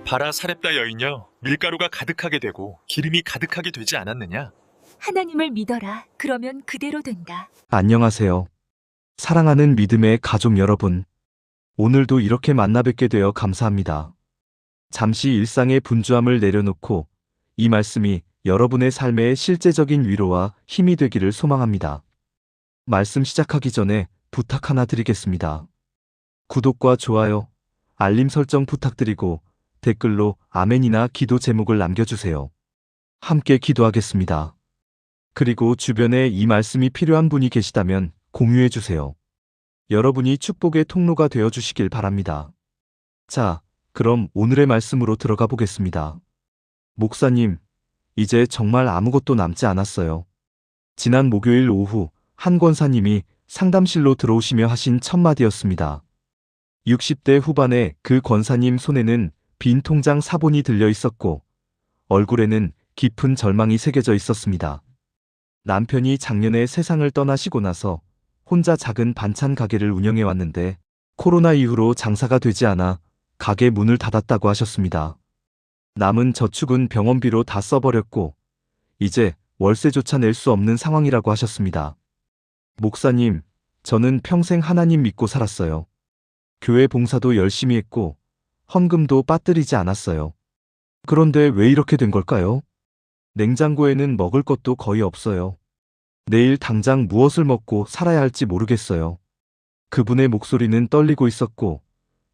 바라 사렙다 여인여, 밀가루가 가득하게 되고 기름이 가득하게 되지 않았느냐? 하나님을 믿어라. 그러면 그대로 된다. 안녕하세요. 사랑하는 믿음의 가족 여러분. 오늘도 이렇게 만나 뵙게 되어 감사합니다. 잠시 일상의 분주함을 내려놓고 이 말씀이 여러분의 삶의 실제적인 위로와 힘이 되기를 소망합니다. 말씀 시작하기 전에 부탁 하나 드리겠습니다. 구독과 좋아요, 알림 설정 부탁드리고 댓글로 아멘이나 기도 제목을 남겨주세요. 함께 기도하겠습니다. 그리고 주변에 이 말씀이 필요한 분이 계시다면 공유해주세요. 여러분이 축복의 통로가 되어주시길 바랍니다. 자, 그럼 오늘의 말씀으로 들어가 보겠습니다. 목사님, 이제 정말 아무것도 남지 않았어요. 지난 목요일 오후 한 권사님이 상담실로 들어오시며 하신 첫 마디였습니다. 60대 후반의 그 권사님 손에는 빈 통장 사본이 들려 있었고 얼굴에는 깊은 절망이 새겨져 있었습니다. 남편이 작년에 세상을 떠나시고 나서 혼자 작은 반찬 가게를 운영해 왔는데 코로나 이후로 장사가 되지 않아 가게 문을 닫았다고 하셨습니다. 남은 저축은 병원비로 다 써버렸고 이제 월세조차 낼 수 없는 상황이라고 하셨습니다. 목사님, 저는 평생 하나님 믿고 살았어요. 교회 봉사도 열심히 했고 헌금도 빠뜨리지 않았어요. 그런데 왜 이렇게 된 걸까요? 냉장고에는 먹을 것도 거의 없어요. 내일 당장 무엇을 먹고 살아야 할지 모르겠어요. 그분의 목소리는 떨리고 있었고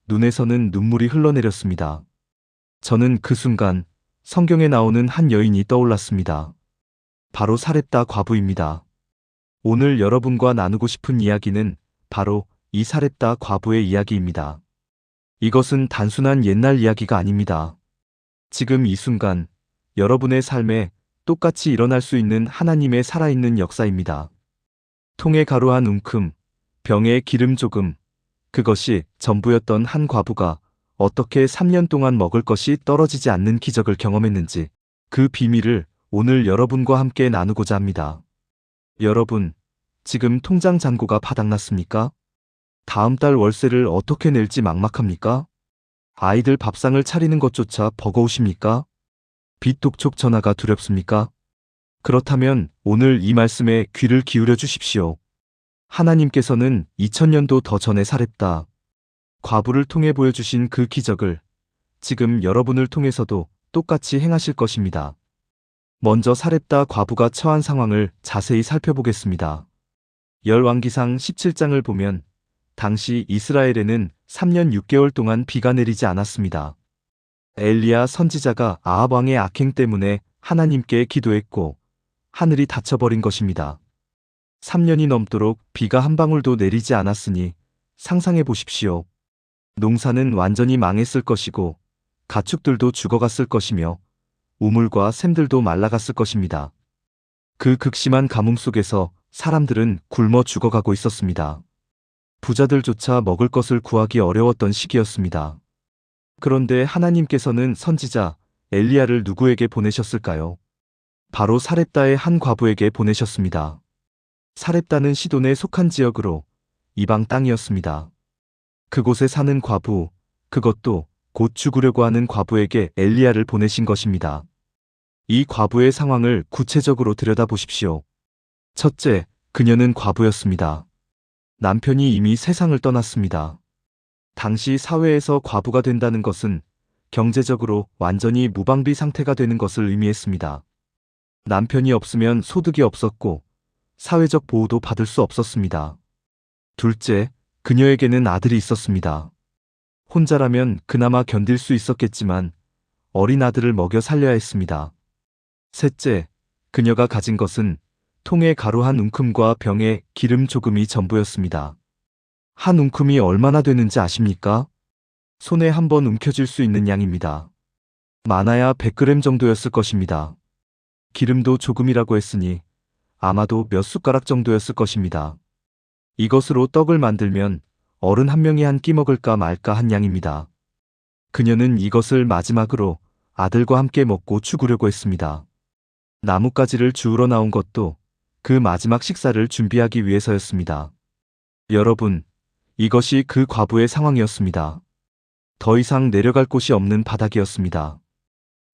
눈에서는 눈물이 흘러내렸습니다. 저는 그 순간 성경에 나오는 한 여인이 떠올랐습니다. 바로 사렙다 과부입니다. 오늘 여러분과 나누고 싶은 이야기는 바로 이 사렙다 과부의 이야기입니다. 이것은 단순한 옛날 이야기가 아닙니다. 지금 이 순간 여러분의 삶에 똑같이 일어날 수 있는 하나님의 살아있는 역사입니다. 통에 가루 한 움큼, 병에 기름 조금, 그것이 전부였던 한 과부가 어떻게 3년 동안 먹을 것이 떨어지지 않는 기적을 경험했는지 그 비밀을 오늘 여러분과 함께 나누고자 합니다. 여러분, 지금 통장 잔고가 바닥났습니까? 다음 달 월세를 어떻게 낼지 막막합니까? 아이들 밥상을 차리는 것조차 버거우십니까? 빚 독촉 전화가 두렵습니까? 그렇다면 오늘 이 말씀에 귀를 기울여 주십시오. 하나님께서는 2000년도 더 전에 사렙다 과부를 통해 보여주신 그 기적을 지금 여러분을 통해서도 똑같이 행하실 것입니다. 먼저 사렙다 과부가 처한 상황을 자세히 살펴보겠습니다. 열왕기상 17장을 보면 당시 이스라엘에는 3년 6개월 동안 비가 내리지 않았습니다. 엘리야 선지자가 아합 왕의 악행 때문에 하나님께 기도했고 하늘이 닫혀버린 것입니다. 3년이 넘도록 비가 한 방울도 내리지 않았으니 상상해 보십시오. 농사는 완전히 망했을 것이고 가축들도 죽어갔을 것이며 우물과 샘들도 말라갔을 것입니다. 그 극심한 가뭄 속에서 사람들은 굶어 죽어가고 있었습니다. 부자들조차 먹을 것을 구하기 어려웠던 시기였습니다. 그런데 하나님께서는 선지자 엘리야를 누구에게 보내셨을까요? 바로 사렙다의 한 과부에게 보내셨습니다. 사렙다는 시돈에 속한 지역으로 이방 땅이었습니다. 그곳에 사는 과부, 그것도 곧 죽으려고 하는 과부에게 엘리야를 보내신 것입니다. 이 과부의 상황을 구체적으로 들여다보십시오. 첫째, 그녀는 과부였습니다. 남편이 이미 세상을 떠났습니다. 당시 사회에서 과부가 된다는 것은 경제적으로 완전히 무방비 상태가 되는 것을 의미했습니다. 남편이 없으면 소득이 없었고 사회적 보호도 받을 수 없었습니다. 둘째, 그녀에게는 아들이 있었습니다. 혼자라면 그나마 견딜 수 있었겠지만 어린 아들을 먹여 살려야 했습니다. 셋째, 그녀가 가진 것은 통에 가루 한 움큼과 병에 기름 조금이 전부였습니다. 한 움큼이 얼마나 되는지 아십니까? 손에 한 번 움켜쥘 수 있는 양입니다. 많아야 100g 정도였을 것입니다. 기름도 조금이라고 했으니 아마도 몇 숟가락 정도였을 것입니다. 이것으로 떡을 만들면 어른 한 명이 한 끼 먹을까 말까 한 양입니다. 그녀는 이것을 마지막으로 아들과 함께 먹고 죽으려고 했습니다. 나뭇가지를 주우러 나온 것도 그 마지막 식사를 준비하기 위해서였습니다. 여러분, 이것이 그 과부의 상황이었습니다. 더 이상 내려갈 곳이 없는 바닥이었습니다.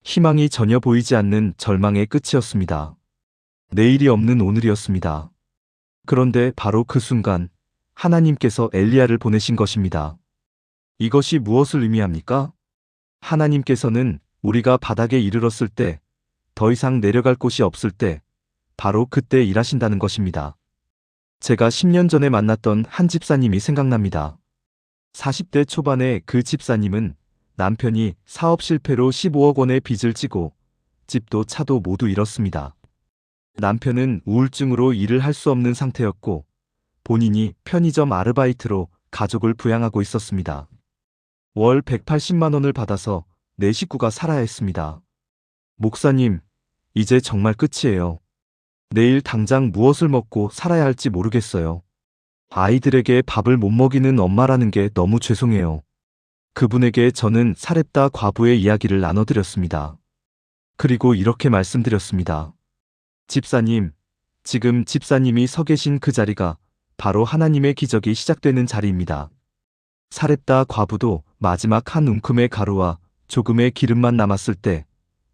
희망이 전혀 보이지 않는 절망의 끝이었습니다. 내일이 없는 오늘이었습니다. 그런데 바로 그 순간 하나님께서 엘리야를 보내신 것입니다. 이것이 무엇을 의미합니까? 하나님께서는 우리가 바닥에 이르렀을 때, 더 이상 내려갈 곳이 없을 때, 바로 그때 일하신다는 것입니다. 제가 10년 전에 만났던 한 집사님이 생각납니다. 40대 초반의 그 집사님은 남편이 사업 실패로 15억 원의 빚을 지고 집도 차도 모두 잃었습니다. 남편은 우울증으로 일을 할 수 없는 상태였고 본인이 편의점 아르바이트로 가족을 부양하고 있었습니다. 월 180만 원을 받아서 내 식구가 살아야 했습니다. 목사님, 이제 정말 끝이에요. 내일 당장 무엇을 먹고 살아야 할지 모르겠어요. 아이들에게 밥을 못 먹이는 엄마라는 게 너무 죄송해요. 그분에게 저는 사렙다 과부의 이야기를 나눠드렸습니다. 그리고 이렇게 말씀드렸습니다. 집사님, 지금 집사님이 서 계신 그 자리가 바로 하나님의 기적이 시작되는 자리입니다. 사렙다 과부도 마지막 한 움큼의 가루와 조금의 기름만 남았을 때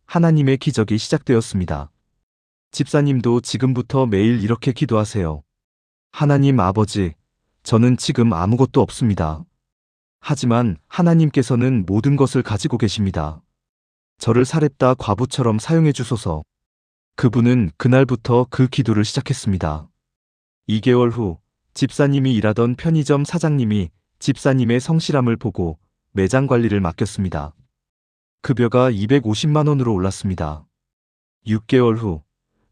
하나님의 기적이 시작되었습니다. 집사님도 지금부터 매일 이렇게 기도하세요. 하나님 아버지, 저는 지금 아무것도 없습니다. 하지만 하나님께서는 모든 것을 가지고 계십니다. 저를 사렙다 과부처럼 사용해 주소서. 그분은 그날부터 그 기도를 시작했습니다. 2개월 후 집사님이 일하던 편의점 사장님이 집사님의 성실함을 보고 매장 관리를 맡겼습니다. 급여가 250만 원으로 올랐습니다. 6개월 후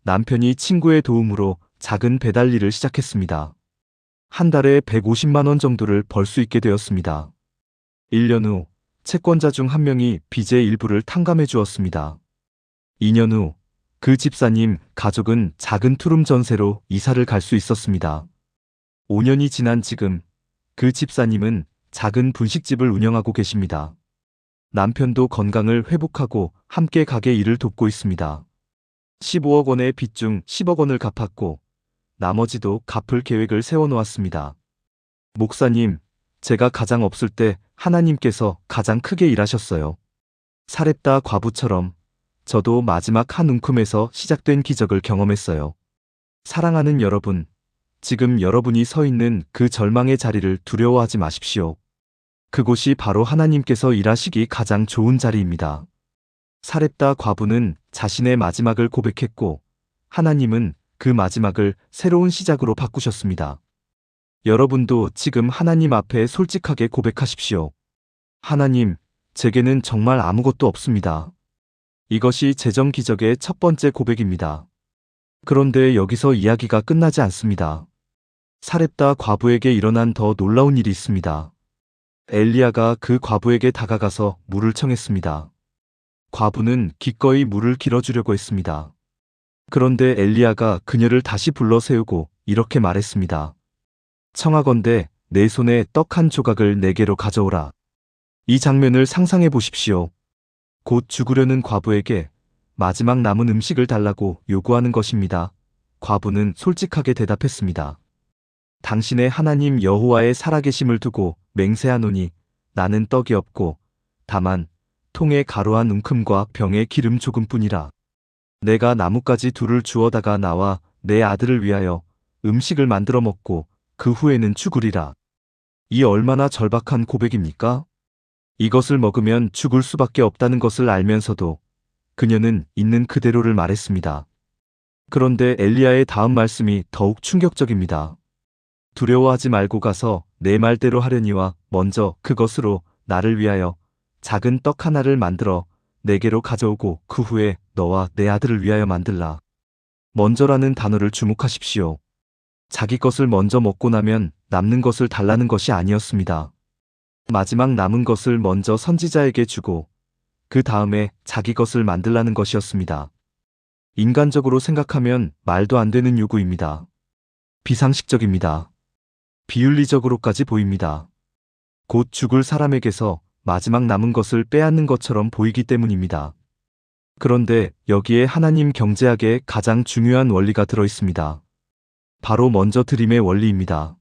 남편이 친구의 도움으로 작은 배달 일을 시작했습니다. 한 달에 150만 원 정도를 벌 수 있게 되었습니다. 1년 후 채권자 중 한 명이 빚의 일부를 탕감해 주었습니다. 2년 후 그 집사님 가족은 작은 투룸 전세로 이사를 갈 수 있었습니다. 5년이 지난 지금 그 집사님은 작은 분식집을 운영하고 계십니다. 남편도 건강을 회복하고 함께 가게 일을 돕고 있습니다. 15억 원의 빚 중 10억 원을 갚았고 나머지도 갚을 계획을 세워놓았습니다. 목사님, 제가 가장 없을 때 하나님께서 가장 크게 일하셨어요. 사렙다 과부처럼 저도 마지막 한 움큼에서 시작된 기적을 경험했어요. 사랑하는 여러분, 지금 여러분이 서 있는 그 절망의 자리를 두려워하지 마십시오. 그곳이 바로 하나님께서 일하시기 가장 좋은 자리입니다. 사렙다 과부는 자신의 마지막을 고백했고 하나님은 그 마지막을 새로운 시작으로 바꾸셨습니다. 여러분도 지금 하나님 앞에 솔직하게 고백하십시오. 하나님, 제게는 정말 아무것도 없습니다. 이것이 재정 기적의 첫 번째 고백입니다. 그런데 여기서 이야기가 끝나지 않습니다. 사렙다 과부에게 일어난 더 놀라운 일이 있습니다. 엘리야가 그 과부에게 다가가서 물을 청했습니다. 과부는 기꺼이 물을 길어주려고 했습니다. 그런데 엘리야가 그녀를 다시 불러 세우고 이렇게 말했습니다. 청하건대 내 손에 떡 한 조각을 내게로 가져오라. 이 장면을 상상해 보십시오. 곧 죽으려는 과부에게 마지막 남은 음식을 달라고 요구하는 것입니다. 과부는 솔직하게 대답했습니다. 당신의 하나님 여호와의 살아계심을 두고 맹세하노니 나는 떡이 없고 다만 통에 가루 한 움큼과 병에 기름 조금뿐이라. 내가 나뭇가지 둘을 주워다가 나와 내 아들을 위하여 음식을 만들어 먹고 그 후에는 죽으리라. 이 얼마나 절박한 고백입니까? 이것을 먹으면 죽을 수밖에 없다는 것을 알면서도 그녀는 있는 그대로를 말했습니다. 그런데 엘리야의 다음 말씀이 더욱 충격적입니다. 두려워하지 말고 가서 내 말대로 하려니와 먼저 그것으로 나를 위하여 작은 떡 하나를 만들어 내게로 가져오고 그 후에 너와 내 아들을 위하여 만들라. 먼저라는 단어를 주목하십시오. 자기 것을 먼저 먹고 나면 남는 것을 달라는 것이 아니었습니다. 마지막 남은 것을 먼저 선지자에게 주고 그 다음에 자기 것을 만들라는 것이었습니다. 인간적으로 생각하면 말도 안 되는 요구입니다. 비상식적입니다. 비윤리적으로까지 보입니다. 곧 죽을 사람에게서 마지막 남은 것을 빼앗는 것처럼 보이기 때문입니다. 그런데 여기에 하나님 경제학의 가장 중요한 원리가 들어 있습니다. 바로 먼저 드림의 원리입니다.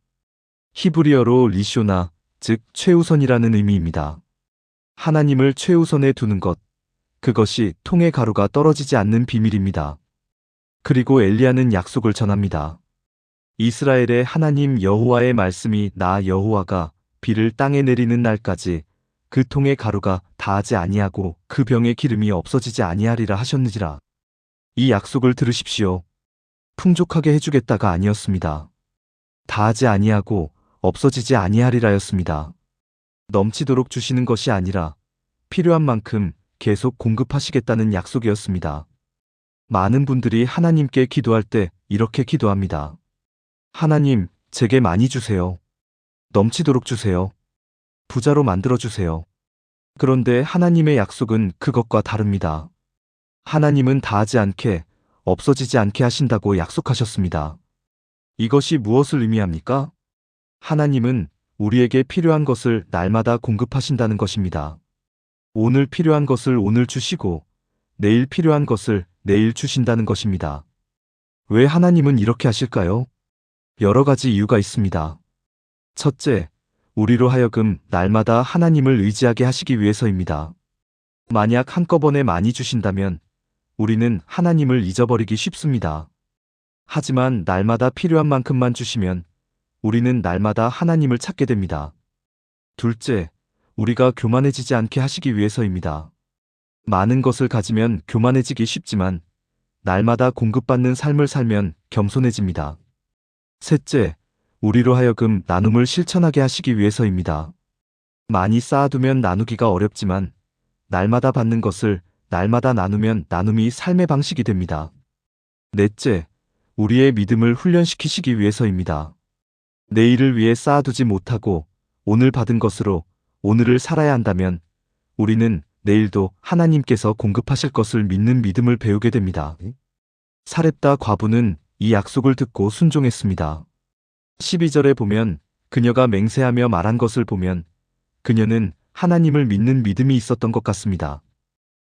히브리어로 리쇼나, 즉 최우선이라는 의미입니다. 하나님을 최우선에 두는 것, 그것이 통의 가루가 떨어지지 않는 비밀입니다. 그리고 엘리야는 약속을 전합니다. 이스라엘의 하나님 여호와의 말씀이 나 여호와가 비를 땅에 내리는 날까지 그 통의 가루가 다하지 아니하고 그 병의 기름이 없어지지 아니하리라 하셨느니라. 이 약속을 들으십시오. 풍족하게 해주겠다가 아니었습니다. 다하지 아니하고 없어지지 아니하리라였습니다. 넘치도록 주시는 것이 아니라 필요한 만큼 계속 공급하시겠다는 약속이었습니다. 많은 분들이 하나님께 기도할 때 이렇게 기도합니다. 하나님, 제게 많이 주세요. 넘치도록 주세요. 부자로 만들어 주세요. 그런데 하나님의 약속은 그것과 다릅니다. 하나님은 다하지 않게, 없어지지 않게 하신다고 약속하셨습니다. 이것이 무엇을 의미합니까? 하나님은 우리에게 필요한 것을 날마다 공급하신다는 것입니다. 오늘 필요한 것을 오늘 주시고 내일 필요한 것을 내일 주신다는 것입니다. 왜 하나님은 이렇게 하실까요? 여러 가지 이유가 있습니다. 첫째, 우리로 하여금 날마다 하나님을 의지하게 하시기 위해서입니다. 만약 한꺼번에 많이 주신다면 우리는 하나님을 잊어버리기 쉽습니다. 하지만 날마다 필요한 만큼만 주시면 우리는 날마다 하나님을 찾게 됩니다. 둘째, 우리가 교만해지지 않게 하시기 위해서입니다. 많은 것을 가지면 교만해지기 쉽지만 날마다 공급받는 삶을 살면 겸손해집니다. 셋째, 우리로 하여금 나눔을 실천하게 하시기 위해서입니다. 많이 쌓아두면 나누기가 어렵지만 날마다 받는 것을 날마다 나누면 나눔이 삶의 방식이 됩니다. 넷째, 우리의 믿음을 훈련시키시기 위해서입니다. 내일을 위해 쌓아두지 못하고 오늘 받은 것으로 오늘을 살아야 한다면 우리는 내일도 하나님께서 공급하실 것을 믿는 믿음을 배우게 됩니다. 사렙다 과부는 이 약속을 듣고 순종했습니다. 12절에 보면 그녀가 맹세하며 말한 것을 보면 그녀는 하나님을 믿는 믿음이 있었던 것 같습니다.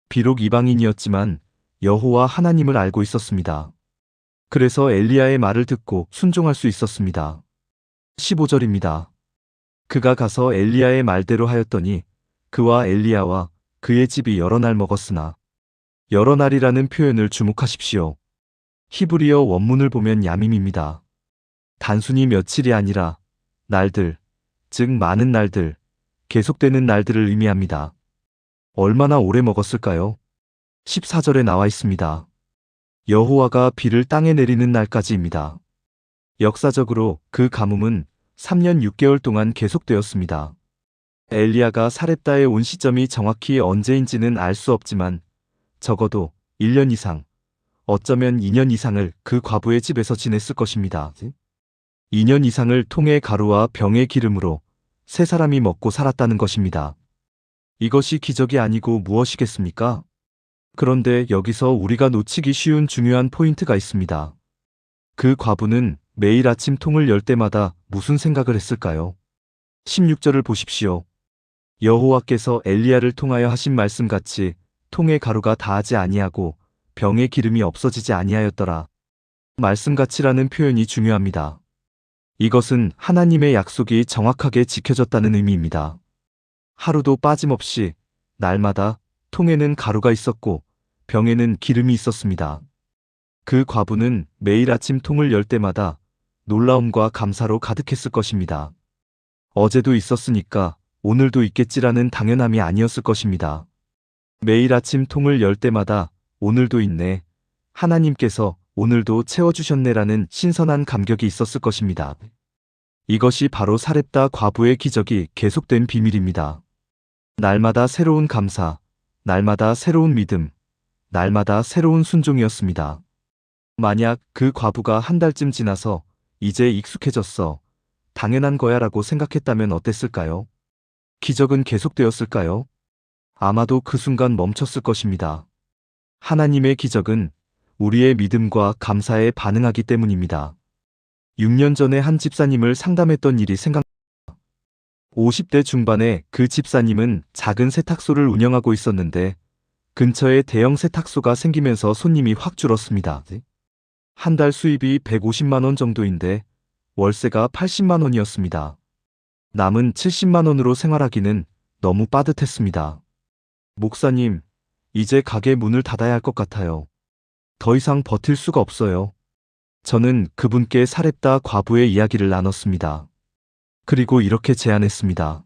비록 이방인이었지만 여호와 하나님을 알고 있었습니다. 그래서 엘리야의 말을 듣고 순종할 수 있었습니다. 15절입니다. 그가 가서 엘리야의 말대로 하였더니 그와 엘리야와 그의 집이 여러 날 먹었으나, 여러 날이라는 표현을 주목하십시오. 히브리어 원문을 보면 야밈입니다. 단순히 며칠이 아니라 날들, 즉 많은 날들, 계속되는 날들을 의미합니다. 얼마나 오래 먹었을까요? 14절에 나와 있습니다. 여호와가 비를 땅에 내리는 날까지입니다. 역사적으로 그 가뭄은 3년 6개월 동안 계속되었습니다. 엘리야가 사렙다에 온 시점이 정확히 언제인지는 알 수 없지만 적어도 1년 이상, 어쩌면 2년 이상을 그 과부의 집에서 지냈을 것입니다. 2년 이상을 통의 가루와 병의 기름으로 세 사람이 먹고 살았다는 것입니다. 이것이 기적이 아니고 무엇이겠습니까? 그런데 여기서 우리가 놓치기 쉬운 중요한 포인트가 있습니다. 그 과부는 매일 아침 통을 열 때마다 무슨 생각을 했을까요? 16절을 보십시오. 여호와께서 엘리야를 통하여 하신 말씀같이 통의 가루가 다하지 아니하고 병의 기름이 없어지지 아니하였더라. 말씀같이라는 표현이 중요합니다. 이것은 하나님의 약속이 정확하게 지켜졌다는 의미입니다. 하루도 빠짐없이 날마다 통에는 가루가 있었고 병에는 기름이 있었습니다. 그 과부는 매일 아침 통을 열 때마다 놀라움과 감사로 가득했을 것입니다. 어제도 있었으니까 오늘도 있겠지라는 당연함이 아니었을 것입니다. 매일 아침 통을 열 때마다 오늘도 있네, 하나님께서 오늘도 채워주셨네라는 신선한 감격이 있었을 것입니다. 이것이 바로 사렙다 과부의 기적이 계속된 비밀입니다. 날마다 새로운 감사, 날마다 새로운 믿음, 날마다 새로운 순종이었습니다. 만약 그 과부가 한 달쯤 지나서 이제 익숙해졌어, 당연한 거야 라고 생각했다면 어땠을까요? 기적은 계속되었을까요? 아마도 그 순간 멈췄을 것입니다. 하나님의 기적은 우리의 믿음과 감사에 반응하기 때문입니다. 6년 전에 한 집사님을 상담했던 일이 생각납니다. 50대 중반에 그 집사님은 작은 세탁소를 운영하고 있었는데 근처에 대형 세탁소가 생기면서 손님이 확 줄었습니다. 한 달 수입이 150만 원 정도인데 월세가 80만 원이었습니다. 남은 70만 원으로 생활하기는 너무 빠듯했습니다. 목사님, 이제 가게 문을 닫아야 할 것 같아요. 더 이상 버틸 수가 없어요. 저는 그분께 사렙다 과부의 이야기를 나눴습니다. 그리고 이렇게 제안했습니다.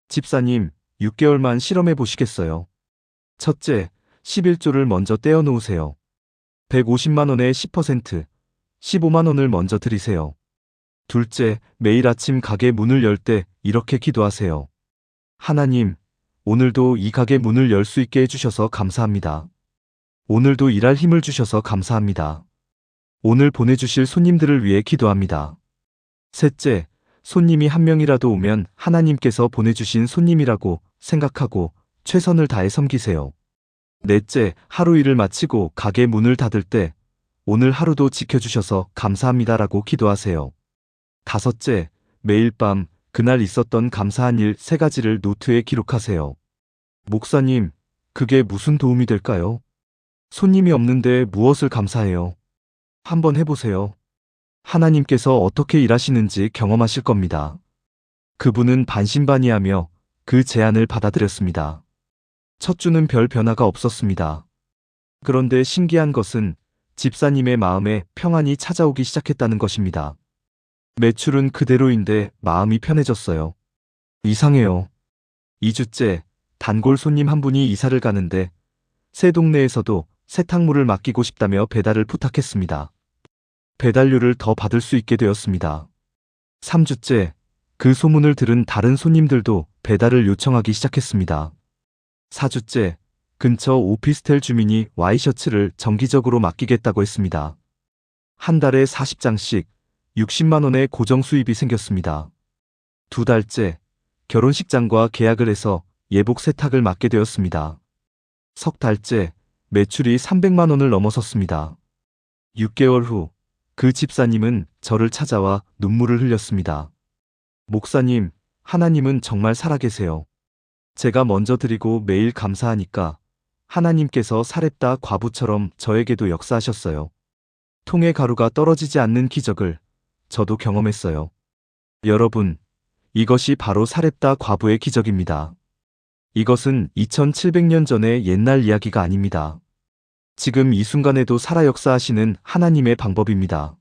집사님, 6개월만 실험해 보시겠어요? 첫째, 11조를 먼저 떼어 놓으세요. 150만 원의 10%, 15만 원을 먼저 드리세요. 둘째, 매일 아침 가게 문을 열 때 이렇게 기도하세요. 하나님, 오늘도 이 가게 문을 열 수 있게 해주셔서 감사합니다. 오늘도 일할 힘을 주셔서 감사합니다. 오늘 보내주실 손님들을 위해 기도합니다. 셋째, 손님이 한 명이라도 오면 하나님께서 보내주신 손님이라고 생각하고 최선을 다해 섬기세요. 넷째, 하루 일을 마치고 가게 문을 닫을 때 오늘 하루도 지켜주셔서 감사합니다라고 기도하세요. 다섯째, 매일 밤 그날 있었던 감사한 일 3가지를 노트에 기록하세요. 목사님, 그게 무슨 도움이 될까요? 손님이 없는데 무엇을 감사해요? 한번 해보세요. 하나님께서 어떻게 일하시는지 경험하실 겁니다. 그분은 반신반의하며 그 제안을 받아들였습니다. 첫 주는 별 변화가 없었습니다. 그런데 신기한 것은 집사님의 마음에 평안이 찾아오기 시작했다는 것입니다. 매출은 그대로인데 마음이 편해졌어요. 이상해요. 2주째, 단골 손님 한 분이 이사를 가는데 새 동네에서도 세탁물을 맡기고 싶다며 배달을 부탁했습니다. 배달료를 더 받을 수 있게 되었습니다. 3주째, 그 소문을 들은 다른 손님들도 배달을 요청하기 시작했습니다. 4주째, 근처 오피스텔 주민이 와이셔츠를 정기적으로 맡기겠다고 했습니다. 한 달에 40장씩 60만 원의 고정 수입이 생겼습니다. 2달째, 결혼식장과 계약을 해서 예복 세탁을 맡게 되었습니다. 석 달째, 매출이 300만 원을 넘어섰습니다. 6개월 후, 그 집사님은 저를 찾아와 눈물을 흘렸습니다. 목사님, 하나님은 정말 살아계세요. 제가 먼저 드리고 매일 감사하니까 하나님께서 사렙다 과부처럼 저에게도 역사하셨어요. 통에 가루가 떨어지지 않는 기적을 저도 경험했어요. 여러분, 이것이 바로 사렙다 과부의 기적입니다. 이것은 2700년 전의 옛날 이야기가 아닙니다. 지금 이 순간에도 살아 역사하시는 하나님의 방법입니다.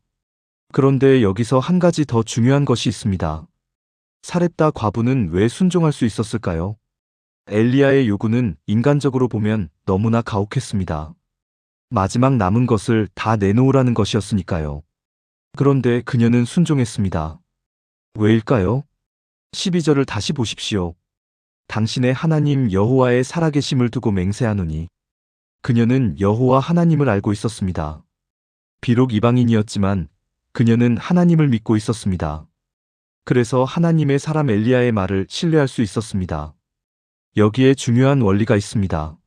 그런데 여기서 한 가지 더 중요한 것이 있습니다. 사렙다 과부는 왜 순종할 수 있었을까요? 엘리야의 요구는 인간적으로 보면 너무나 가혹했습니다. 마지막 남은 것을 다 내놓으라는 것이었으니까요. 그런데 그녀는 순종했습니다. 왜일까요? 12절을 다시 보십시오. 당신의 하나님 여호와의 살아계심을 두고 맹세하노니. 그녀는 여호와 하나님을 알고 있었습니다. 비록 이방인이었지만 그녀는 하나님을 믿고 있었습니다. 그래서 하나님의 사람 엘리야의 말을 신뢰할 수 있었습니다. 여기에 중요한 원리가 있습니다.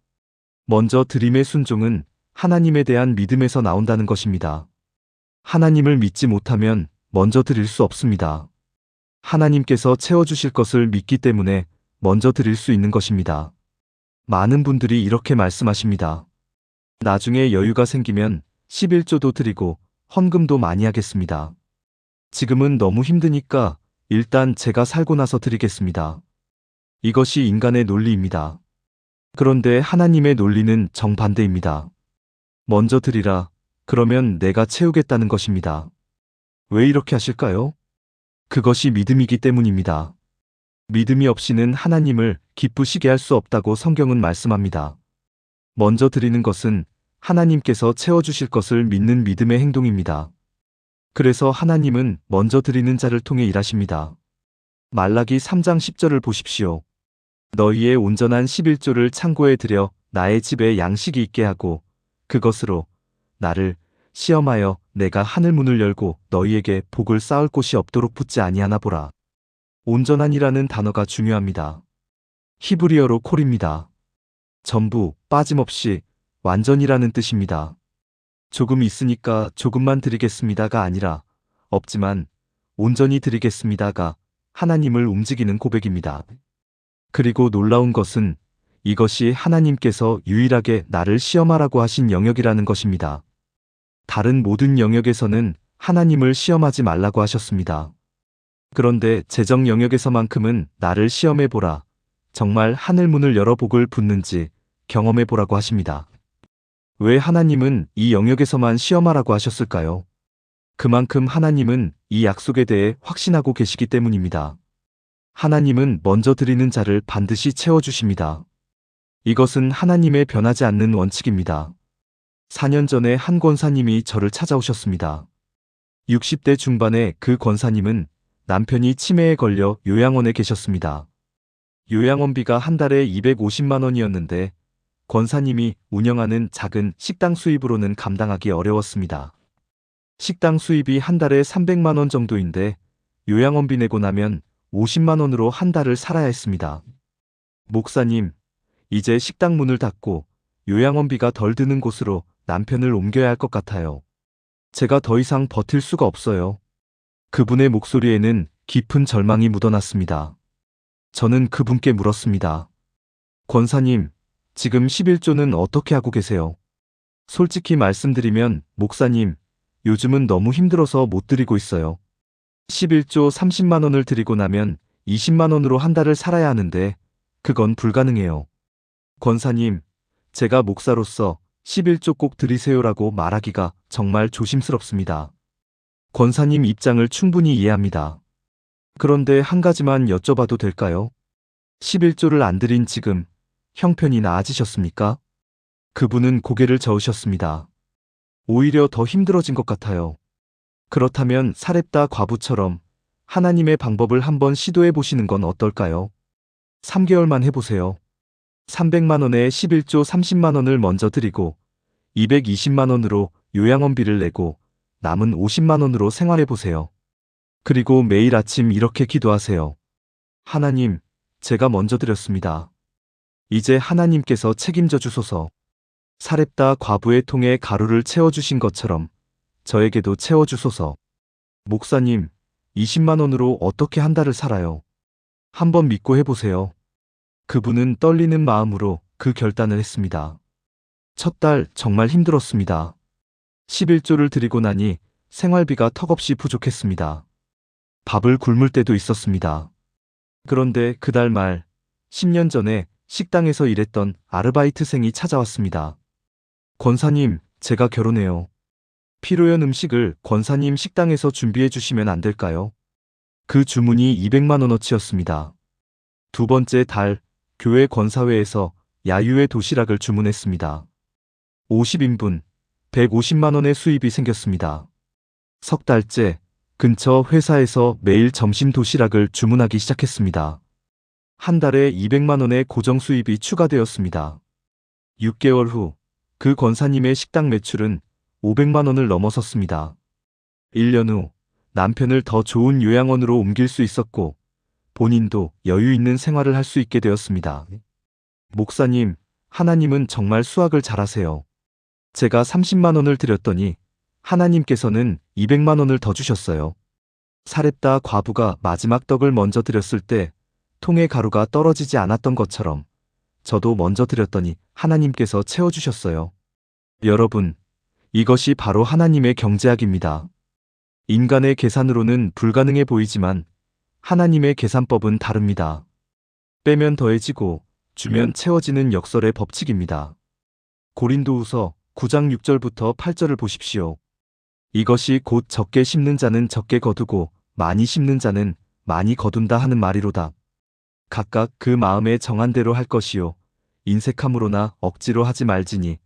먼저 드림의 순종은 하나님에 대한 믿음에서 나온다는 것입니다. 하나님을 믿지 못하면 먼저 드릴 수 없습니다. 하나님께서 채워주실 것을 믿기 때문에 먼저 드릴 수 있는 것입니다. 많은 분들이 이렇게 말씀하십니다. 나중에 여유가 생기면 11조도 드리고 헌금도 많이 하겠습니다. 지금은 너무 힘드니까 일단 제가 살고 나서 드리겠습니다. 이것이 인간의 논리입니다. 그런데 하나님의 논리는 정반대입니다. 먼저 드리라. 그러면 내가 채우겠다는 것입니다. 왜 이렇게 하실까요? 그것이 믿음이기 때문입니다. 믿음이 없이는 하나님을 기쁘시게 할 수 없다고 성경은 말씀합니다. 먼저 드리는 것은 하나님께서 채워주실 것을 믿는 믿음의 행동입니다. 그래서 하나님은 먼저 드리는 자를 통해 일하십니다. 말라기 3장 10절을 보십시오. 너희의 온전한 11조를 창고에 들여 나의 집에 양식이 있게 하고 그것으로 나를 시험하여 내가 하늘 문을 열고 너희에게 복을 쌓을 곳이 없도록 붙지 아니하나 보라. 온전한이라는 단어가 중요합니다. 히브리어로 콜입니다. 전부, 빠짐없이, 완전이라는 뜻입니다. 조금 있으니까 조금만 드리겠습니다가 아니라 없지만 온전히 드리겠습니다가 하나님을 움직이는 고백입니다. 그리고 놀라운 것은 이것이 하나님께서 유일하게 나를 시험하라고 하신 영역이라는 것입니다. 다른 모든 영역에서는 하나님을 시험하지 말라고 하셨습니다. 그런데 재정 영역에서만큼은 나를 시험해보라. 정말 하늘문을 열어 복을 붓는지 경험해 보라고 하십니다. 왜 하나님은 이 영역에서만 시험하라고 하셨을까요? 그만큼 하나님은 이 약속에 대해 확신하고 계시기 때문입니다. 하나님은 먼저 드리는 자를 반드시 채워주십니다. 이것은 하나님의 변하지 않는 원칙입니다. 4년 전에 한 권사님이 저를 찾아오셨습니다. 60대 중반의 그 권사님은 남편이 치매에 걸려 요양원에 계셨습니다. 요양원비가 한 달에 250만 원이었는데 권사님이 운영하는 작은 식당 수입으로는 감당하기 어려웠습니다. 식당 수입이 한 달에 300만 원 정도인데 요양원비 내고 나면 50만 원으로 한 달을 살아야 했습니다. 목사님, 이제 식당 문을 닫고 요양원비가 덜 드는 곳으로 남편을 옮겨야 할 것 같아요. 제가 더 이상 버틸 수가 없어요. 그분의 목소리에는 깊은 절망이 묻어났습니다. 저는 그분께 물었습니다. 권사님, 지금 11조는 어떻게 하고 계세요? 솔직히 말씀드리면 목사님, 요즘은 너무 힘들어서 못 드리고 있어요. 11조 30만 원을 드리고 나면 20만 원으로 한 달을 살아야 하는데 그건 불가능해요. 권사님, 제가 목사로서 11조 꼭 드리세요라고 말하기가 정말 조심스럽습니다. 권사님 입장을 충분히 이해합니다. 그런데 한 가지만 여쭤봐도 될까요? 11조를 안 드린 지금 형편이 나아지셨습니까? 그분은 고개를 저으셨습니다. 오히려 더 힘들어진 것 같아요. 그렇다면 사렙다 과부처럼 하나님의 방법을 한번 시도해 보시는 건 어떨까요? 3개월만 해보세요. 300만 원에 11조 30만 원을 먼저 드리고 220만 원으로 요양원비를 내고 남은 50만 원으로 생활해 보세요. 그리고 매일 아침 이렇게 기도하세요. 하나님, 제가 먼저 드렸습니다. 이제 하나님께서 책임져 주소서. 사렙다 과부의 통에 가루를 채워주신 것처럼 저에게도 채워주소서. 목사님, 20만 원으로 어떻게 한 달을 살아요? 한번 믿고 해보세요. 그분은 떨리는 마음으로 그 결단을 했습니다. 첫 달 정말 힘들었습니다. 11조를 드리고 나니 생활비가 턱없이 부족했습니다. 밥을 굶을 때도 있었습니다. 그런데 그달 말 10년 전에 식당에서 일했던 아르바이트생이 찾아왔습니다. 권사님, 제가 결혼해요. 필요한 음식을 권사님 식당에서 준비해 주시면 안 될까요? 그 주문이 200만 원어치였습니다. 두 번째 달 교회 권사회에서 야유회 도시락을 주문했습니다. 50인분, 150만 원의 수입이 생겼습니다. 석 달째 근처 회사에서 매일 점심 도시락을 주문하기 시작했습니다. 한 달에 200만 원의 고정 수입이 추가되었습니다. 6개월 후 그 권사님의 식당 매출은 500만 원을 넘어섰습니다. 1년 후 남편을 더 좋은 요양원으로 옮길 수 있었고 본인도 여유 있는 생활을 할 수 있게 되었습니다. 목사님, 하나님은 정말 수학을 잘하세요. 제가 30만 원을 드렸더니 하나님께서는 200만 원을 더 주셨어요. 사렙다 과부가 마지막 떡을 먼저 드렸을 때 통에 가루가 떨어지지 않았던 것처럼 저도 먼저 드렸더니 하나님께서 채워주셨어요. 여러분, 이것이 바로 하나님의 경제학입니다. 인간의 계산으로는 불가능해 보이지만 하나님의 계산법은 다릅니다. 빼면 더해지고 주면 채워지는 역설의 법칙입니다. 고린도후서 9장 6절부터 8절을 보십시오. 이것이 곧 적게 심는 자는 적게 거두고 많이 심는 자는 많이 거둔다 하는 말이로다. 각각 그 마음에 정한 대로 할 것이요 인색함으로나 억지로 하지 말지니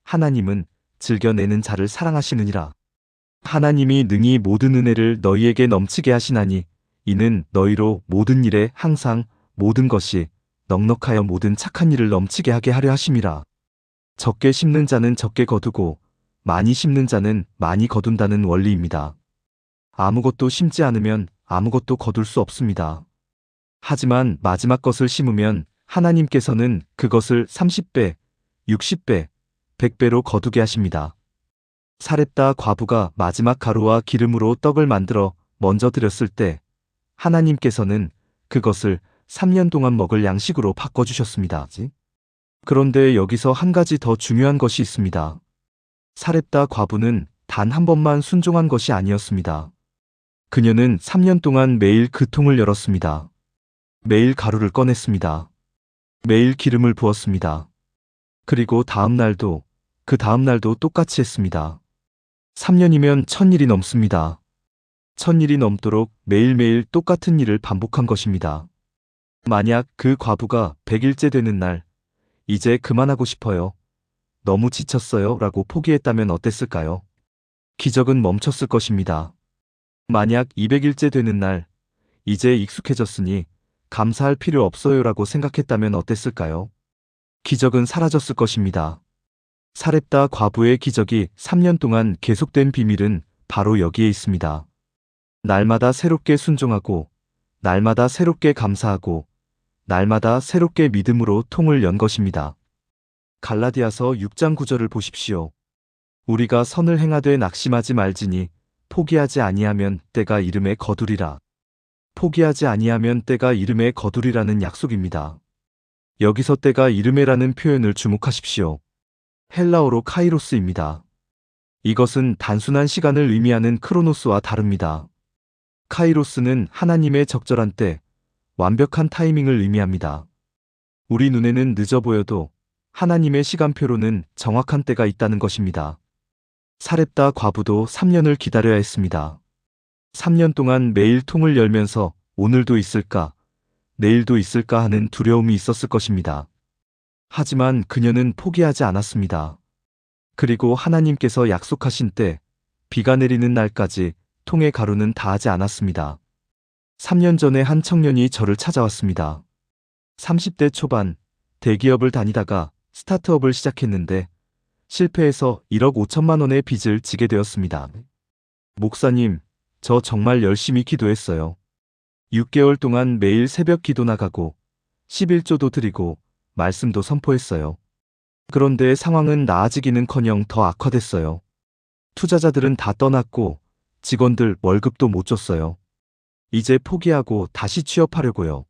하나님은 즐겨내는 자를 사랑하시느니라. 하나님이 능히 모든 은혜를 너희에게 넘치게 하시나니 이는 너희로 모든 일에 항상 모든 것이 넉넉하여 모든 착한 일을 넘치게 하게 하려 하심이라. 적게 심는 자는 적게 거두고 많이 심는 자는 많이 거둔다는 원리입니다. 아무것도 심지 않으면 아무것도 거둘 수 없습니다. 하지만 마지막 것을 심으면 하나님께서는 그것을 30배, 60배, 100배로 거두게 하십니다. 사렙다 과부가 마지막 가루와 기름으로 떡을 만들어 먼저 드렸을 때 하나님께서는 그것을 3년 동안 먹을 양식으로 바꿔주셨습니다. 그런데 여기서 한 가지 더 중요한 것이 있습니다. 사렙다 과부는 단 한 번만 순종한 것이 아니었습니다. 그녀는 3년 동안 매일 그 통을 열었습니다. 매일 가루를 꺼냈습니다. 매일 기름을 부었습니다. 그리고 다음 날도, 그 다음 날도 똑같이 했습니다. 3년이면 1000일이 넘습니다. 1000일이 넘도록 매일매일 똑같은 일을 반복한 것입니다. 만약 그 과부가 100일째 되는 날, 이제 그만하고 싶어요. 너무 지쳤어요. 라고 포기했다면 어땠을까요? 기적은 멈췄을 것입니다. 만약 200일째 되는 날, 이제 익숙해졌으니 감사할 필요 없어요. 라고 생각했다면 어땠을까요? 기적은 사라졌을 것입니다. 사렙다 과부의 기적이 3년 동안 계속된 비밀은 바로 여기에 있습니다. 날마다 새롭게 순종하고, 날마다 새롭게 감사하고, 날마다 새롭게 믿음으로 통을 연 것입니다. 갈라디아서 6장 9절을 보십시오. 우리가 선을 행하되 낙심하지 말지니 포기하지 아니하면 때가 이름에 거두리라. 포기하지 아니하면 때가 이름에 거두리라는 약속입니다. 여기서 때가 이름에라는 표현을 주목하십시오. 헬라어로 카이로스입니다. 이것은 단순한 시간을 의미하는 크로노스와 다릅니다. 카이로스는 하나님의 적절한 때, 완벽한 타이밍을 의미합니다. 우리 눈에는 늦어 보여도 하나님의 시간표로는 정확한 때가 있다는 것입니다. 사렙다 과부도 3년을 기다려야 했습니다. 3년 동안 매일 통을 열면서 오늘도 있을까, 내일도 있을까 하는 두려움이 있었을 것입니다. 하지만 그녀는 포기하지 않았습니다. 그리고 하나님께서 약속하신 때, 비가 내리는 날까지 통의 가루는 다하지 않았습니다. 3년 전에 한 청년이 저를 찾아왔습니다. 30대 초반, 대기업을 다니다가 스타트업을 시작했는데 실패해서 1억 5천만 원의 빚을 지게 되었습니다. 목사님, 저 정말 열심히 기도했어요. 6개월 동안 매일 새벽 기도 나가고 11조도 드리고 말씀도 선포했어요. 그런데 상황은 나아지기는커녕 더 악화됐어요. 투자자들은 다 떠났고 직원들 월급도 못 줬어요. 이제 포기하고 다시 취업하려고요.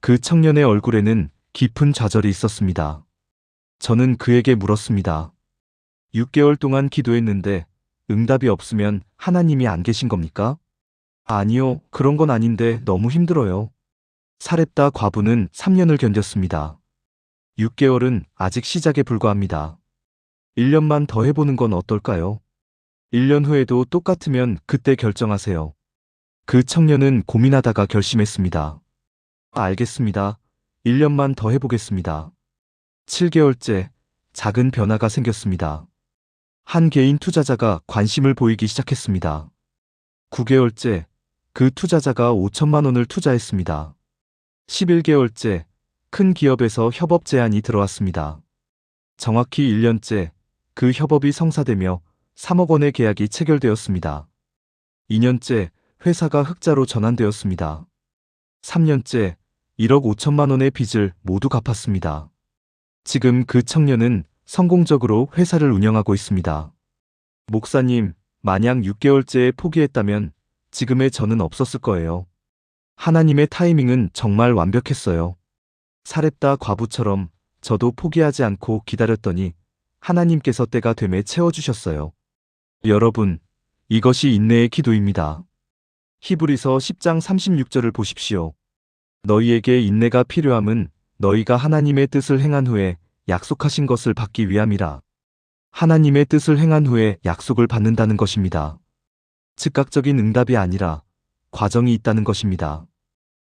그 청년의 얼굴에는 깊은 좌절이 있었습니다. 저는 그에게 물었습니다. 6개월 동안 기도했는데 응답이 없으면 하나님이 안 계신 겁니까? 아니요, 그런 건 아닌데 너무 힘들어요. 사렙다 과부는 3년을 견뎠습니다. 6개월은 아직 시작에 불과합니다. 1년만 더 해보는 건 어떨까요? 1년 후에도 똑같으면 그때 결정하세요. 그 청년은 고민하다가 결심했습니다. 알겠습니다. 1년만 더 해보겠습니다. 7개월째 작은 변화가 생겼습니다. 한 개인 투자자가 관심을 보이기 시작했습니다. 9개월째 그 투자자가 5천만 원을 투자했습니다. 11개월째 큰 기업에서 협업 제안이 들어왔습니다. 정확히 1년째 그 협업이 성사되며 3억 원의 계약이 체결되었습니다. 2년째 회사가 흑자로 전환되었습니다. 3년째 1억 5천만 원의 빚을 모두 갚았습니다. 지금 그 청년은 성공적으로 회사를 운영하고 있습니다. 목사님, 만약 6개월째에 포기했다면 지금의 저는 없었을 거예요. 하나님의 타이밍은 정말 완벽했어요. 사렙다 과부처럼 저도 포기하지 않고 기다렸더니 하나님께서 때가 됨에 채워주셨어요. 여러분, 이것이 인내의 기도입니다. 히브리서 10장 36절을 보십시오. 너희에게 인내가 필요함은 너희가 하나님의 뜻을 행한 후에 약속하신 것을 받기 위함이라. 하나님의 뜻을 행한 후에 약속을 받는다는 것입니다. 즉각적인 응답이 아니라 과정이 있다는 것입니다.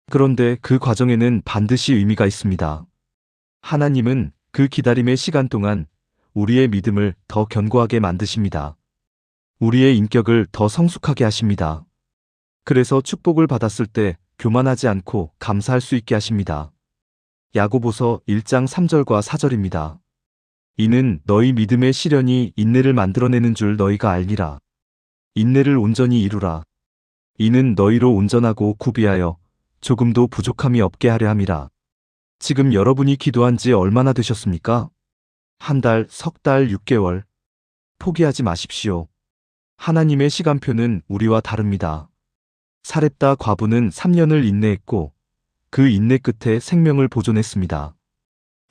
그런데 그 과정에는 반드시 의미가 있습니다. 하나님은 그 기다림의 시간 동안 우리의 믿음을 더 견고하게 만드십니다. 우리의 인격을 더 성숙하게 하십니다. 그래서 축복을 받았을 때 교만하지 않고 감사할 수 있게 하십니다. 야고보서 1장 3절과 4절입니다. 이는 너희 믿음의 시련이 인내를 만들어내는 줄 너희가 알리라. 인내를 온전히 이루라. 이는 너희로 온전하고 구비하여 조금도 부족함이 없게 하려 함이라. 지금 여러분이 기도한 지 얼마나 되셨습니까? 한 달, 석 달, 6개월. 포기하지 마십시오. 하나님의 시간표는 우리와 다릅니다. 사렙다 과부는 3년을 인내했고 그 인내 끝에 생명을 보존했습니다.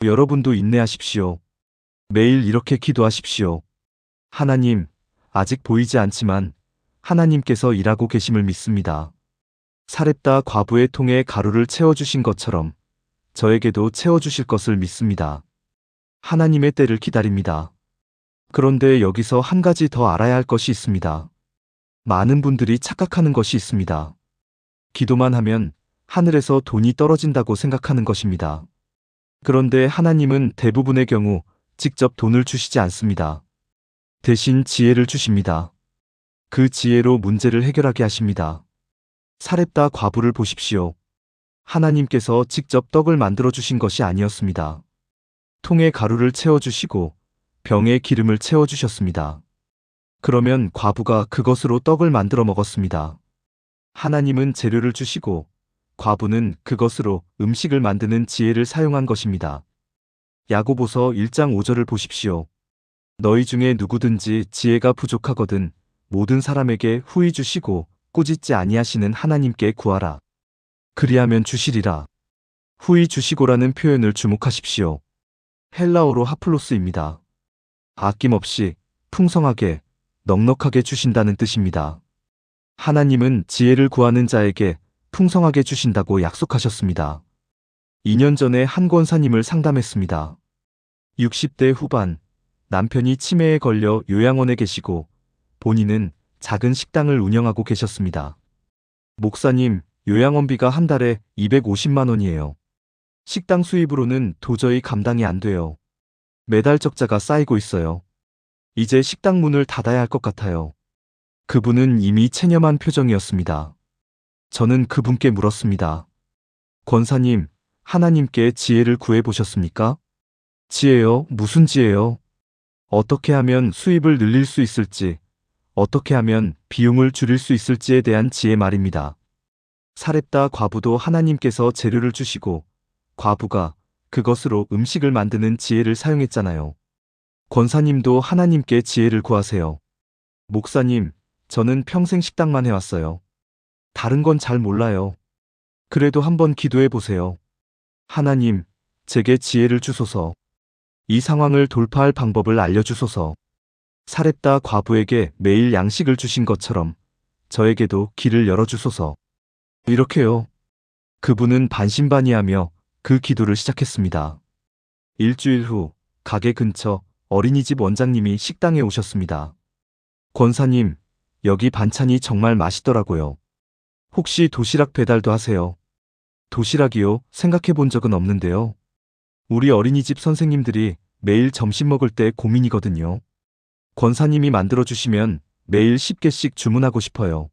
여러분도 인내하십시오. 매일 이렇게 기도하십시오. 하나님, 아직 보이지 않지만 하나님께서 일하고 계심을 믿습니다. 사렙다 과부의 통에 가루를 채워주신 것처럼 저에게도 채워주실 것을 믿습니다. 하나님의 때를 기다립니다. 그런데 여기서 한 가지 더 알아야 할 것이 있습니다. 많은 분들이 착각하는 것이 있습니다. 기도만 하면 하늘에서 돈이 떨어진다고 생각하는 것입니다. 그런데 하나님은 대부분의 경우 직접 돈을 주시지 않습니다. 대신 지혜를 주십니다. 그 지혜로 문제를 해결하게 하십니다. 사렙다 과부를 보십시오. 하나님께서 직접 떡을 만들어 주신 것이 아니었습니다. 통에 가루를 채워주시고 병에 기름을 채워주셨습니다. 그러면 과부가 그것으로 떡을 만들어 먹었습니다. 하나님은 재료를 주시고 과부는 그것으로 음식을 만드는 지혜를 사용한 것입니다. 야고보서 1장 5절을 보십시오. 너희 중에 누구든지 지혜가 부족하거든 모든 사람에게 후히 주시고 꾸짖지 아니하시는 하나님께 구하라. 그리하면 주시리라. 후히 주시고라는 표현을 주목하십시오. 헬라어로 하플로스입니다. 아낌없이 풍성하게 넉넉하게 주신다는 뜻입니다. 하나님은 지혜를 구하는 자에게 풍성하게 주신다고 약속하셨습니다. 2년 전에 한 권사님을 상담했습니다. 60대 후반, 남편이 치매에 걸려 요양원에 계시고 본인은 작은 식당을 운영하고 계셨습니다. 목사님, 요양원비가 한 달에 250만 원이에요. 식당 수입으로는 도저히 감당이 안 돼요. 매달 적자가 쌓이고 있어요. 이제 식당 문을 닫아야 할 것 같아요. 그분은 이미 체념한 표정이었습니다. 저는 그분께 물었습니다. 권사님, 하나님께 지혜를 구해보셨습니까? 지혜요? 무슨 지혜요? 어떻게 하면 수입을 늘릴 수 있을지, 어떻게 하면 비용을 줄일 수 있을지에 대한 지혜 말입니다. 사렙다 과부도 하나님께서 재료를 주시고 과부가 그것으로 음식을 만드는 지혜를 사용했잖아요. 권사님도 하나님께 지혜를 구하세요. 목사님, 저는 평생 식당만 해왔어요. 다른 건 잘 몰라요. 그래도 한번 기도해 보세요. 하나님, 제게 지혜를 주소서. 이 상황을 돌파할 방법을 알려주소서. 사렙다 과부에게 매일 양식을 주신 것처럼 저에게도 길을 열어주소서. 이렇게요. 그분은 반신반의하며 그 기도를 시작했습니다. 일주일 후 가게 근처 어린이집 원장님이 식당에 오셨습니다. 권사님, 여기 반찬이 정말 맛있더라고요. 혹시 도시락 배달도 하세요? 도시락이요? 생각해 본 적은 없는데요. 우리 어린이집 선생님들이 매일 점심 먹을 때 고민이거든요. 권사님이 만들어주시면 매일 10개씩 주문하고 싶어요.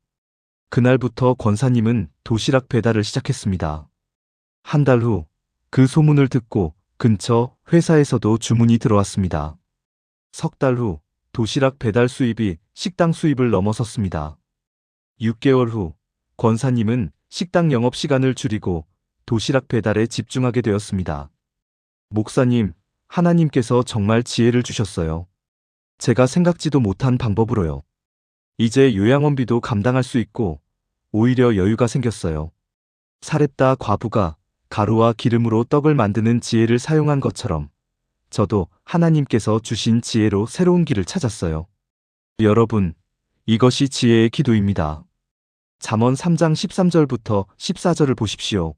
그날부터 권사님은 도시락 배달을 시작했습니다. 한 달 후 그 소문을 듣고 근처 회사에서도 주문이 들어왔습니다. 석 달 후 도시락 배달 수입이 식당 수입을 넘어섰습니다. 6개월 후 권사님은 식당 영업시간을 줄이고 도시락 배달에 집중하게 되었습니다. 목사님, 하나님께서 정말 지혜를 주셨어요. 제가 생각지도 못한 방법으로요. 이제 요양원비도 감당할 수 있고 오히려 여유가 생겼어요. 사렙다 과부가 가루와 기름으로 떡을 만드는 지혜를 사용한 것처럼 저도 하나님께서 주신 지혜로 새로운 길을 찾았어요. 여러분, 이것이 지혜의 기도입니다. 잠언 3장 13절부터 14절을 보십시오.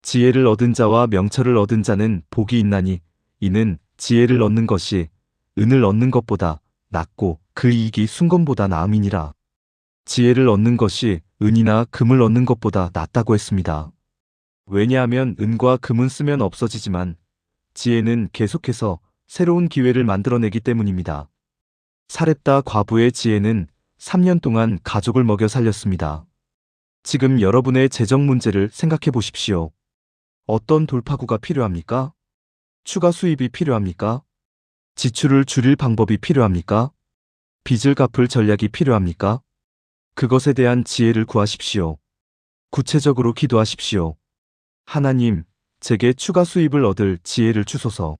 지혜를 얻은 자와 명철을 얻은 자는 복이 있나니 이는 지혜를 얻는 것이 은을 얻는 것보다 낫고 그 이익이 순금보다 나음이니라. 지혜를 얻는 것이 은이나 금을 얻는 것보다 낫다고 했습니다. 왜냐하면 은과 금은 쓰면 없어지지만 지혜는 계속해서 새로운 기회를 만들어내기 때문입니다. 사렙다 과부의 지혜는 3년 동안 가족을 먹여 살렸습니다. 지금 여러분의 재정 문제를 생각해 보십시오. 어떤 돌파구가 필요합니까? 추가 수입이 필요합니까? 지출을 줄일 방법이 필요합니까? 빚을 갚을 전략이 필요합니까? 그것에 대한 지혜를 구하십시오. 구체적으로 기도하십시오. 하나님, 제게 추가 수입을 얻을 지혜를 주소서.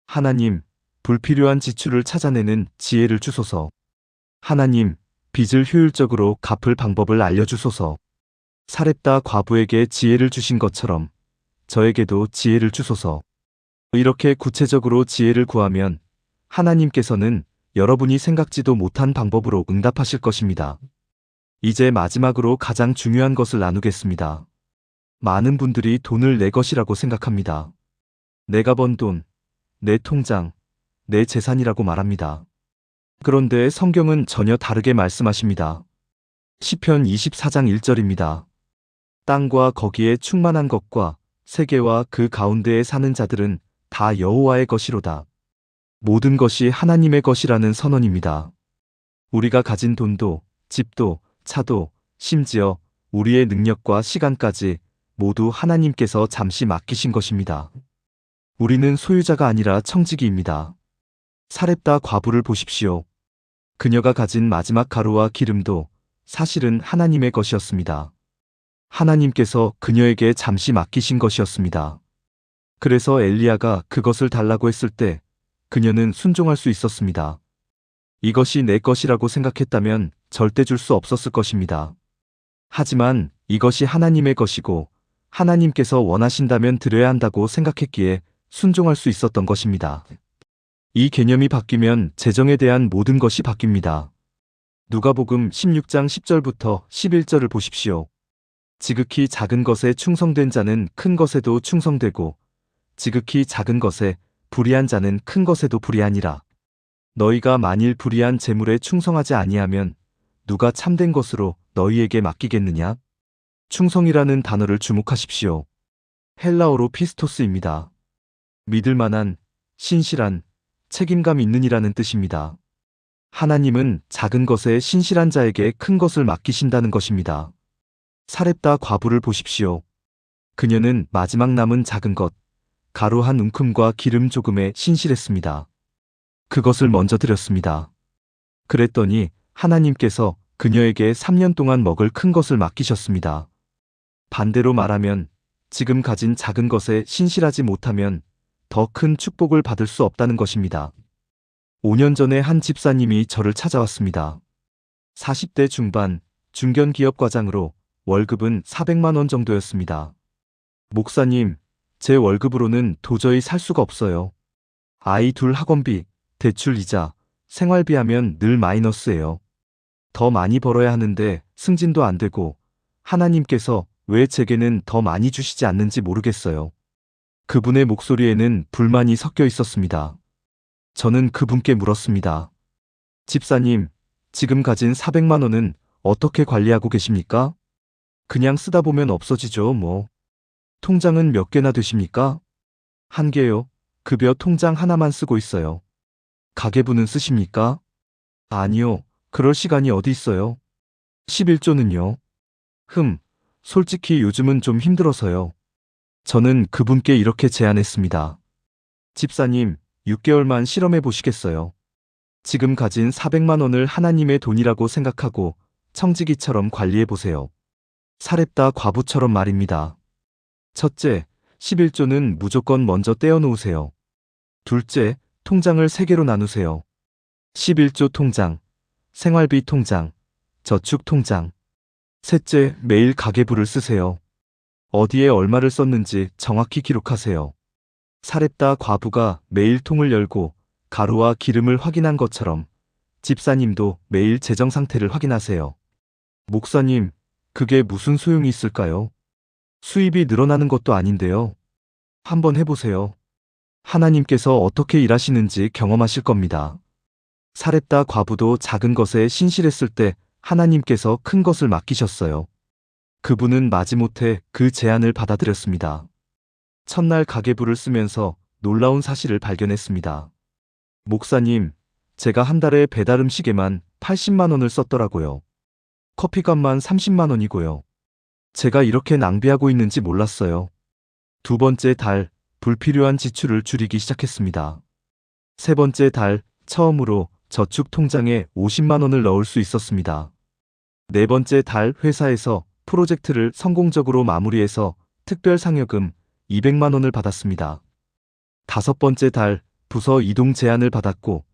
하나님, 불필요한 지출을 찾아내는 지혜를 주소서. 하나님, 빚을 효율적으로 갚을 방법을 알려주소서. 사렙다 과부에게 지혜를 주신 것처럼 저에게도 지혜를 주소서. 이렇게 구체적으로 지혜를 구하면 하나님께서는 여러분이 생각지도 못한 방법으로 응답하실 것입니다. 이제 마지막으로 가장 중요한 것을 나누겠습니다. 많은 분들이 돈을 내 것이라고 생각합니다. 내가 번 돈, 내 통장, 내 재산이라고 말합니다. 그런데 성경은 전혀 다르게 말씀하십니다. 시편 24장 1절입니다. 땅과 거기에 충만한 것과 세계와 그 가운데에 사는 자들은 다 여호와의 것이로다. 모든 것이 하나님의 것이라는 선언입니다. 우리가 가진 돈도, 집도, 차도, 심지어 우리의 능력과 시간까지 모두 하나님께서 잠시 맡기신 것입니다. 우리는 소유자가 아니라 청지기입니다. 사렙다 과부를 보십시오. 그녀가 가진 마지막 가루와 기름도 사실은 하나님의 것이었습니다. 하나님께서 그녀에게 잠시 맡기신 것이었습니다. 그래서 엘리야가 그것을 달라고 했을 때 그녀는 순종할 수 있었습니다. 이것이 내 것이라고 생각했다면 절대 줄 수 없었을 것입니다. 하지만 이것이 하나님의 것이고 하나님께서 원하신다면 드려야 한다고 생각했기에 순종할 수 있었던 것입니다. 이 개념이 바뀌면 재정에 대한 모든 것이 바뀝니다. 누가복음 16장 10절부터 11절을 보십시오. 지극히 작은 것에 충성된 자는 큰 것에도 충성되고 지극히 작은 것에 불의한 자는 큰 것에도 불의하니라. 너희가 만일 불의한 재물에 충성하지 아니하면 누가 참된 것으로 너희에게 맡기겠느냐? 충성이라는 단어를 주목하십시오. 헬라어로 피스토스입니다. 믿을 만한, 신실한, 책임감 있는이라는 뜻입니다. 하나님은 작은 것에 신실한 자에게 큰 것을 맡기신다는 것입니다. 사렙다 과부를 보십시오. 그녀는 마지막 남은 작은 것, 가루 한 움큼과 기름 조금에 신실했습니다. 그것을 먼저 드렸습니다. 그랬더니 하나님께서 그녀에게 3년 동안 먹을 큰 것을 맡기셨습니다. 반대로 말하면 지금 가진 작은 것에 신실하지 못하면 더 큰 축복을 받을 수 없다는 것입니다. 5년 전에 한 집사님이 저를 찾아왔습니다. 40대 중반, 중견기업과장으로 월급은 400만 원 정도였습니다. 목사님, 제 월급으로는 도저히 살 수가 없어요. 아이 둘 학원비, 대출 이자, 생활비 하면 늘 마이너스예요. 더 많이 벌어야 하는데 승진도 안 되고 하나님께서 왜 제게는 더 많이 주시지 않는지 모르겠어요. 그분의 목소리에는 불만이 섞여 있었습니다. 저는 그분께 물었습니다. 집사님, 지금 가진 400만 원은 어떻게 관리하고 계십니까? 그냥 쓰다 보면 없어지죠, 뭐. 통장은 몇 개나 되십니까? 한 개요. 급여 통장 하나만 쓰고 있어요. 가계부는 쓰십니까? 아니요. 그럴 시간이 어디 있어요? 11조는요? 솔직히 요즘은 좀 힘들어서요. 저는 그분께 이렇게 제안했습니다. 집사님, 6개월만 실험해 보시겠어요? 지금 가진 400만 원을 하나님의 돈이라고 생각하고 청지기처럼 관리해 보세요. 사렙다 과부처럼 말입니다. 첫째, 11조는 무조건 먼저 떼어 놓으세요. 둘째, 통장을 3개로 나누세요. 11조 통장, 생활비 통장, 저축 통장. 셋째, 매일 가계부를 쓰세요. 어디에 얼마를 썼는지 정확히 기록하세요. 사렙다 과부가 매일 통을 열고 가루와 기름을 확인한 것처럼 집사님도 매일 재정 상태를 확인하세요. 목사님, 그게 무슨 소용이 있을까요? 수입이 늘어나는 것도 아닌데요. 한번 해보세요. 하나님께서 어떻게 일하시는지 경험하실 겁니다. 사렙다 과부도 작은 것에 신실했을 때 하나님께서 큰 것을 맡기셨어요. 그분은 마지못해 그 제안을 받아들였습니다. 첫날 가계부를 쓰면서 놀라운 사실을 발견했습니다. 목사님, 제가 한 달에 배달 음식에만 80만 원을 썼더라고요. 커피값만 30만 원이고요. 제가 이렇게 낭비하고 있는지 몰랐어요. 두 번째 달, 불필요한 지출을 줄이기 시작했습니다. 세 번째 달, 처음으로 저축 통장에 50만 원을 넣을 수 있었습니다. 네 번째 달, 회사에서 프로젝트를 성공적으로 마무리해서 특별 상여금 200만 원을 받았습니다. 다섯 번째 달, 부서 이동 제안을 받았고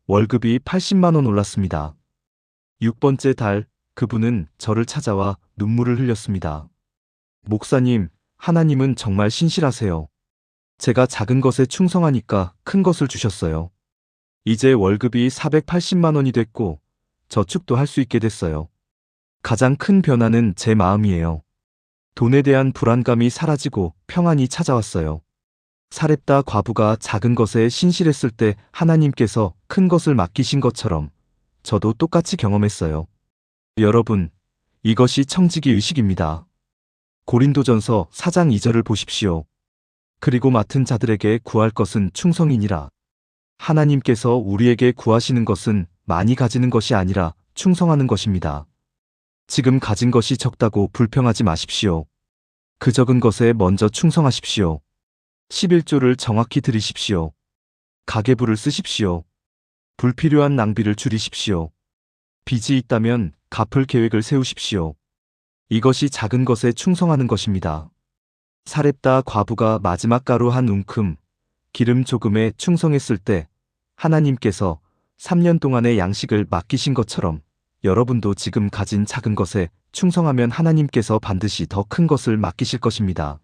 월급이 80만 원 올랐습니다. 6번째 달, 그분은 저를 찾아와 눈물을 흘렸습니다. 목사님, 하나님은 정말 신실하세요. 제가 작은 것에 충성하니까 큰 것을 주셨어요. 이제 월급이 480만 원이 됐고 저축도 할 수 있게 됐어요. 가장 큰 변화는 제 마음이에요. 돈에 대한 불안감이 사라지고 평안이 찾아왔어요. 사렙다 과부가 작은 것에 신실했을 때 하나님께서 큰 것을 맡기신 것처럼 저도 똑같이 경험했어요. 여러분, 이것이 청지기 의식입니다. 고린도전서 4장 2절을 보십시오. 그리고 맡은 자들에게 구할 것은 충성이니라. 하나님께서 우리에게 구하시는 것은 많이 가지는 것이 아니라 충성하는 것입니다. 지금 가진 것이 적다고 불평하지 마십시오. 그 적은 것에 먼저 충성하십시오. 11조를 정확히 드리십시오. 가계부를 쓰십시오. 불필요한 낭비를 줄이십시오. 빚이 있다면 갚을 계획을 세우십시오. 이것이 작은 것에 충성하는 것입니다. 사렙다 과부가 마지막 가루 한 움큼, 기름 조금에 충성했을 때 하나님께서 3년 동안의 양식을 맡기신 것처럼 여러분도 지금 가진 작은 것에 충성하면 하나님께서 반드시 더 큰 것을 맡기실 것입니다.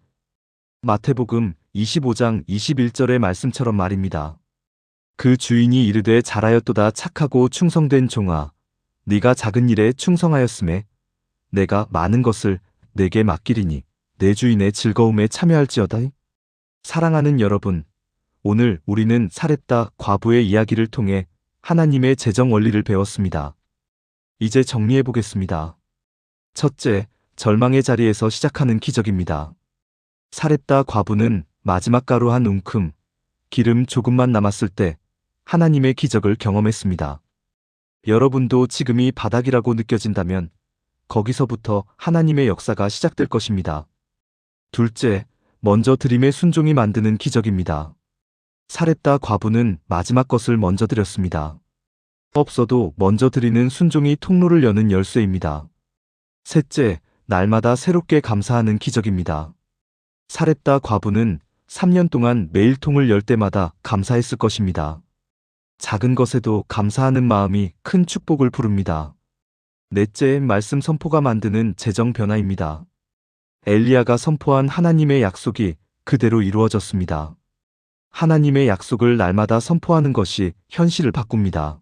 마태복음 25장 21절의 말씀처럼 말입니다. 그 주인이 이르되 잘하였도다 착하고 충성된 종아, 네가 작은 일에 충성하였음에 내가 많은 것을 내게 맡기리니 내 주인의 즐거움에 참여할지어다. 사랑하는 여러분, 오늘 우리는 사렙다 과부의 이야기를 통해 하나님의 재정 원리를 배웠습니다. 이제 정리해 보겠습니다. 첫째, 절망의 자리에서 시작하는 기적입니다. 사렙다 과부는 마지막 가루 한 움큼, 기름 조금만 남았을 때 하나님의 기적을 경험했습니다. 여러분도 지금이 바닥이라고 느껴진다면 거기서부터 하나님의 역사가 시작될 것입니다. 둘째, 먼저 드림의 순종이 만드는 기적입니다. 사렙다 과부는 마지막 것을 먼저 드렸습니다. 없어도 먼저 드리는 순종이 통로를 여는 열쇠입니다. 셋째, 날마다 새롭게 감사하는 기적입니다. 사렙다 과부는 3년 동안 매일 통을 열 때마다 감사했을 것입니다. 작은 것에도 감사하는 마음이 큰 축복을 부릅니다. 넷째, 말씀 선포가 만드는 재정 변화입니다. 엘리야가 선포한 하나님의 약속이 그대로 이루어졌습니다. 하나님의 약속을 날마다 선포하는 것이 현실을 바꿉니다.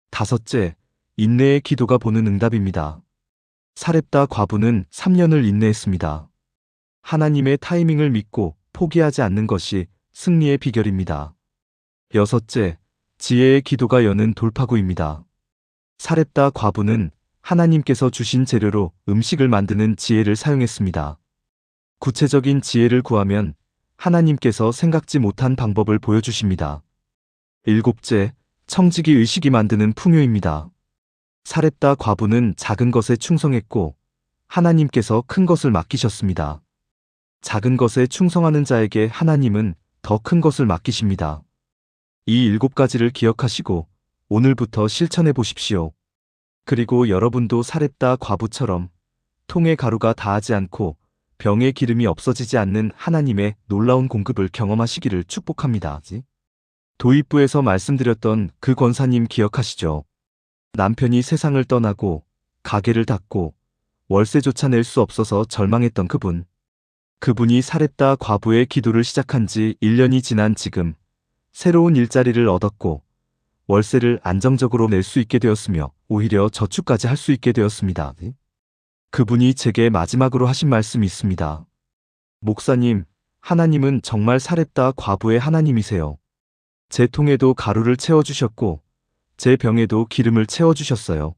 다섯째, 인내의 기도가 보는 응답입니다. 사렙다 과부는 3년을 인내했습니다. 하나님의 타이밍을 믿고 포기하지 않는 것이 승리의 비결입니다. 여섯째, 지혜의 기도가 여는 돌파구입니다. 사렙다 과부는 하나님께서 주신 재료로 음식을 만드는 지혜를 사용했습니다. 구체적인 지혜를 구하면 하나님께서 생각지 못한 방법을 보여주십니다. 일곱째, 청지기 의식이 만드는 풍요입니다. 사렙다 과부는 작은 것에 충성했고 하나님께서 큰 것을 맡기셨습니다. 작은 것에 충성하는 자에게 하나님은 더 큰 것을 맡기십니다. 이 7가지를 기억하시고 오늘부터 실천해 보십시오. 그리고 여러분도 사렙다 과부처럼 통에 가루가 다하지 않고 병에 기름이 없어지지 않는 하나님의 놀라운 공급을 경험하시기를 축복합니다. 도입부에서 말씀드렸던 그 권사님 기억하시죠? 남편이 세상을 떠나고 가게를 닫고 월세조차 낼 수 없어서 절망했던 그분. 그분이 사렙다 과부의 기도를 시작한 지 1년이 지난 지금 새로운 일자리를 얻었고 월세를 안정적으로 낼 수 있게 되었으며 오히려 저축까지 할 수 있게 되었습니다. 그분이 제게 마지막으로 하신 말씀이 있습니다. 목사님, 하나님은 정말 사렙다 과부의 하나님이세요. 제 통에도 가루를 채워주셨고 제 병에도 기름을 채워주셨어요.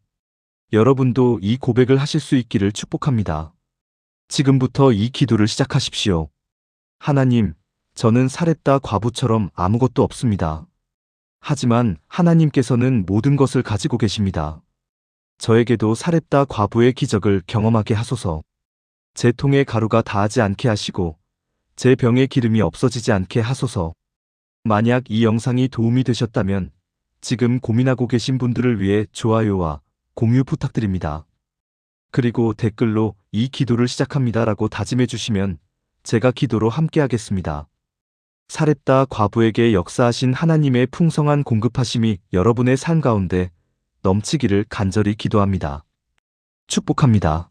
여러분도 이 고백을 하실 수 있기를 축복합니다. 지금부터 이 기도를 시작하십시오. 하나님, 저는 사렙다 과부처럼 아무것도 없습니다. 하지만 하나님께서는 모든 것을 가지고 계십니다. 저에게도 사렙다 과부의 기적을 경험하게 하소서. 제 통에 가루가 다하지 않게 하시고 제 병에 기름이 없어지지 않게 하소서. 만약 이 영상이 도움이 되셨다면 지금 고민하고 계신 분들을 위해 좋아요와 공유 부탁드립니다. 그리고 댓글로 이 기도를 시작합니다라고 다짐해 주시면 제가 기도로 함께하겠습니다. 사렙다 과부에게 역사하신 하나님의 풍성한 공급하심이 여러분의 삶 가운데 넘치기를 간절히 기도합니다. 축복합니다.